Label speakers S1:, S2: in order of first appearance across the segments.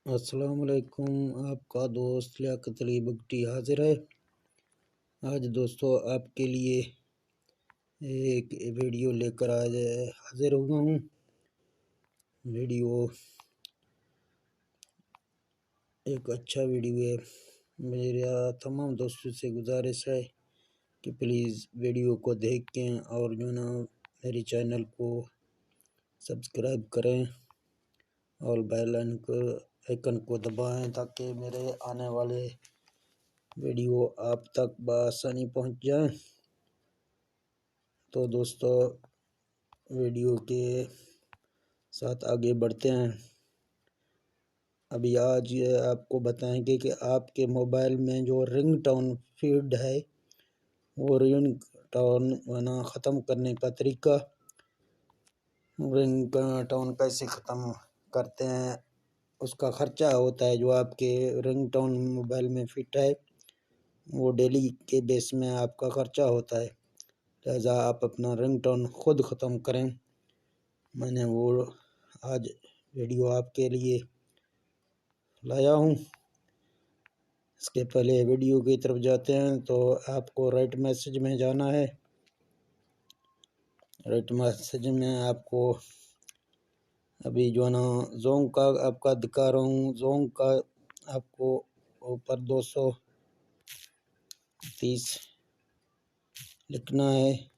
S1: अस्सलाम वालेकुम। आपका दोस्त लियाकत अली बगटी हाजिर है। आज दोस्तों आपके लिए एक वीडियो लेकर आज हाजिर हुआ हूँ। वीडियो एक अच्छा वीडियो है। मेरा तमाम दोस्तों से गुजारिश है कि प्लीज़ वीडियो को देखें और जो ना मेरे चैनल को सब्सक्राइब करें और बेल आइकन को दबाएं ताकि मेरे आने वाले वीडियो आप तक बआसानी पहुंच जाए। तो दोस्तों वीडियो के साथ आगे बढ़ते हैं। अभी आज ये आपको बताएंगे कि आपके मोबाइल में जो रिंगटोन फीड है वो रिंगटोन वरना ख़त्म करने का तरीका, रिंगटोन कैसे ख़त्म करते हैं, उसका ख़र्चा होता है जो आपके रिंगटोन मोबाइल में फिट है वो डेली के बेस में आपका ख़र्चा होता है। लिहाजा आप अपना रिंगटोन ख़ुद ख़त्म करें। मैंने वो आज वीडियो आपके लिए लाया हूँ। इसके पहले वीडियो की तरफ जाते हैं तो आपको राइट मैसेज में जाना है। राइट मैसेज में आपको अभी जो ना जोंग का आपका दिखा रहा हूँ। जोंग का आपको ऊपर 230 लिखना है।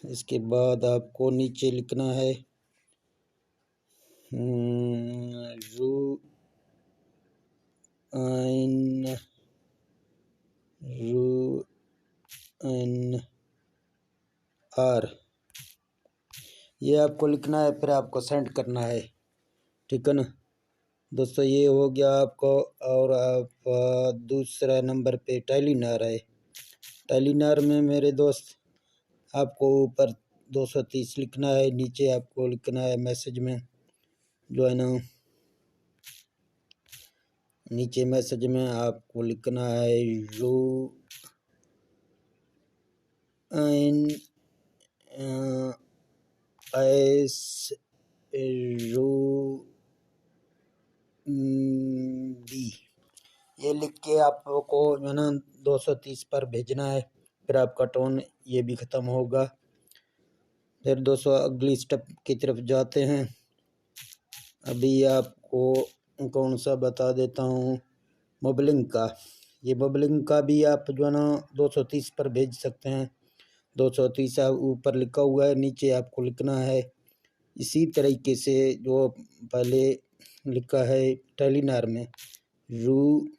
S1: इसके बाद आपको नीचे लिखना है RUNR, ये आपको लिखना है, फिर आपको सेंड करना है। ठीक है ना दोस्तों, ये हो गया आपको। और आप दूसरा नंबर पे टेलीनार है। टेलीनार में मेरे दोस्त आपको ऊपर 230 लिखना है, नीचे आपको लिखना है मैसेज में जो है ना, नीचे मैसेज में आपको लिखना है RUNB, ये लिख के आपको जो ना 230 पर भेजना है। फिर आपका टोन ये भी ख़त्म होगा। फिर दोस्तों अगली स्टेप की तरफ जाते हैं। अभी आपको कौन सा बता देता हूँ, बबलिंग का। ये बबलिंग का भी आप जो है ना 230 पर भेज सकते हैं। 230 ऊपर लिखा हुआ है, नीचे आपको लिखना है इसी तरीके से जो पहले लिखा है टेलीनार में, RUNB,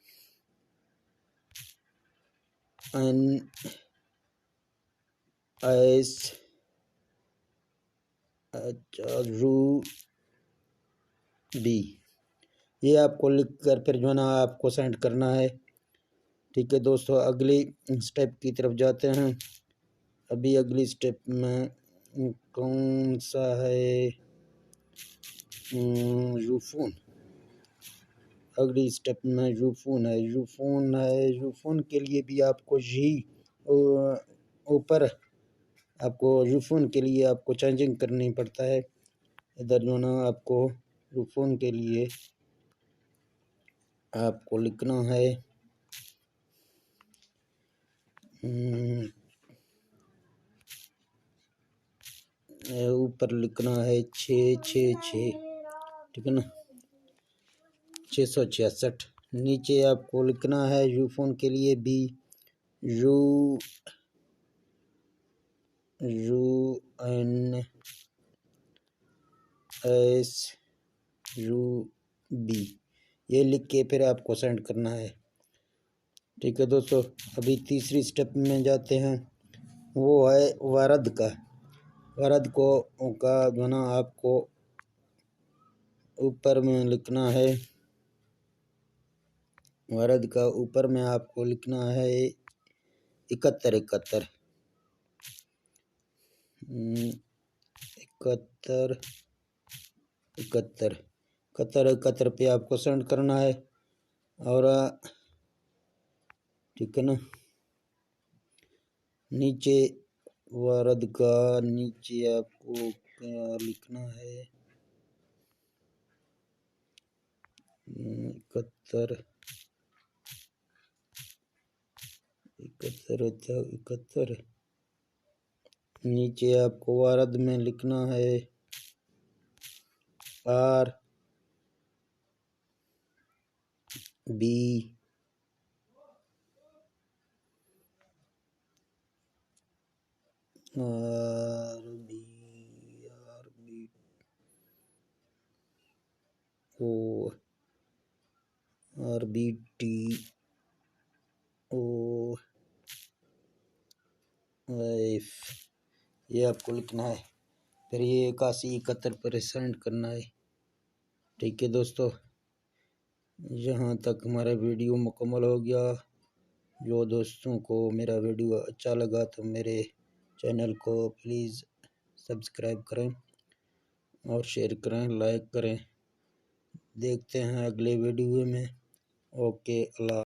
S1: ये आपको लिख कर फिर जो ना आपको सेंड करना है। ठीक है दोस्तों, अगली स्टेप की तरफ जाते हैं। अभी अगली स्टेप में कौन सा है, यूफोन। अगली स्टेप में यूफोन है। यूफोन के लिए भी आपको यही ऊपर आपको यूफोन के लिए आपको चेंजिंग करनी पड़ता है। इधर जो ना आपको यूफोन के लिए आपको लिखना है ऊपर लिखना है 666, ठीक है ना, 666। नीचे आपको लिखना है यूफोन के लिए भी RUNSUB, ये लिख के फिर आपको सेंड करना है। ठीक है दोस्तों, अभी तीसरी स्टेप में जाते हैं। वो है वारद का। वारद को का जो ना आपको ऊपर में लिखना है, वारद का ऊपर में आपको लिखना है 71 71 71 71 71 पे आपको सेंड करना है। और ठीक है ना, नीचे वारद का नीचे आपको क्या लिखना है, 71 71 नीचे आपको वारद में लिखना है RB ओ RBTO F ये आपको लिखना है। फिर ये 8171 करना है। ठीक है दोस्तों, यहाँ तक हमारा वीडियो मुकम्मल हो गया। जो दोस्तों को मेरा वीडियो अच्छा लगा तो मेरे चैनल को प्लीज़ सब्सक्राइब करें और शेयर करें, लाइक करें। देखते हैं अगले वीडियो में। ओके, अल्लाह।